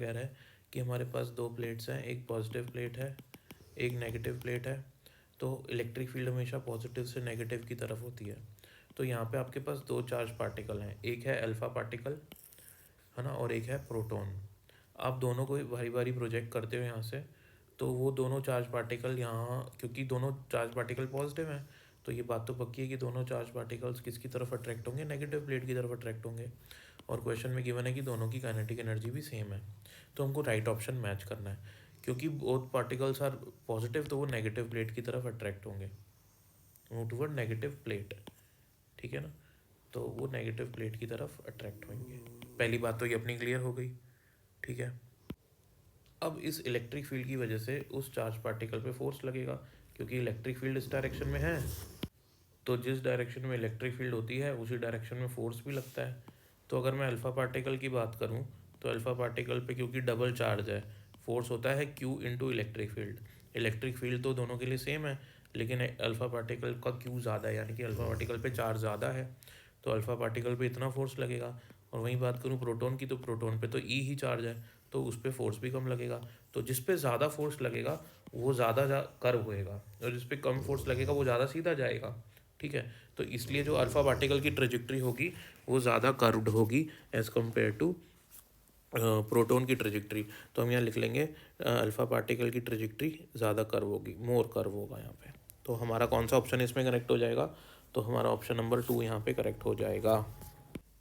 कह रहा है कि हमारे पास दो प्लेट्स हैं, एक पॉजिटिव प्लेट है, एक नेगेटिव प्लेट है। तो इलेक्ट्रिक फील्ड हमेशा पॉजिटिव से नेगेटिव की तरफ होती है। तो यहाँ पे आपके पास दो चार्ज पार्टिकल हैं, एक है अल्फ़ा पार्टिकल, है ना, और एक है प्रोटॉन। आप दोनों को बारी बारी प्रोजेक्ट करते हो यहाँ से, तो वो दोनों चार्ज पार्टिकल यहाँ, क्योंकि दोनों चार्ज पार्टिकल पॉजिटिव हैं, तो ये बात तो पक्की है कि दोनों चार्ज पार्टिकल्स किसकी तरफ अट्रैक्ट होंगे, नेगेटिव प्लेट की तरफ अट्रैक्ट होंगे। और क्वेश्चन में गिवन है कि दोनों की काइनेटिक एनर्जी भी सेम है, तो हमको राइट ऑप्शन मैच करना है। क्योंकि बोथ पार्टिकल्स आर पॉजिटिव, तो वो नेगेटिव प्लेट की तरफ अट्रैक्ट होंगे, मूव टुवर्ड नेगेटिव प्लेट, ठीक है ना। तो वो नेगेटिव प्लेट की तरफ अट्रैक्ट होंगे। पहली बात तो ये अपनी क्लियर हो गई, ठीक है। अब इस इलेक्ट्रिक फील्ड की वजह से उस चार्ज पार्टिकल पे फोर्स लगेगा, क्योंकि इलेक्ट्रिक फील्ड इस डायरेक्शन में है, तो जिस डायरेक्शन में इलेक्ट्रिक फील्ड होती है उसी डायरेक्शन में फोर्स भी लगता है। तो अगर मैं अल्फ़ा पार्टिकल की बात करूं, तो अल्फ़ा पार्टिकल पे क्योंकि डबल चार्ज है, फोर्स होता है Q into electric field. Electric field तो दोनों के लिए सेम है, लेकिन अल्फ़ा पार्टिकल का Q ज़्यादा है, यानी कि अल्फ़ा पार्टिकल पे चार्ज ज़्यादा है, तो अल्फ़ा पार्टिकल पे इतना फोर्स लगेगा। और वहीं बात करूँ प्रोटॉन की, तो प्रोटॉन पे तो E ही चार्ज है, तो उस पर फोर्स भी कम लगेगा। तो जिस पे ज़्यादा फोर्स लगेगा वो ज़्यादा कर्व होएगा, और जिस पे कम फोर्स लगेगा वो ज़्यादा सीधा जाएगा, ठीक है। तो इसलिए जो अल्फ़ा पार्टिकल की ट्रेजेक्ट्री होगी वो ज़्यादा कर्व्ड होगी एज़ कम्पेयर टू प्रोटॉन की ट्रेजेक्ट्री। तो हम यहाँ लिख लेंगे अल्फ़ा पार्टिकल की ट्रेजेक्ट्री ज़्यादा कर्व होगी, मोर कर्व होगा यहाँ पे। तो हमारा कौन सा ऑप्शन इसमें करेक्ट हो जाएगा, तो हमारा ऑप्शन नंबर 2 यहाँ पे करेक्ट हो जाएगा।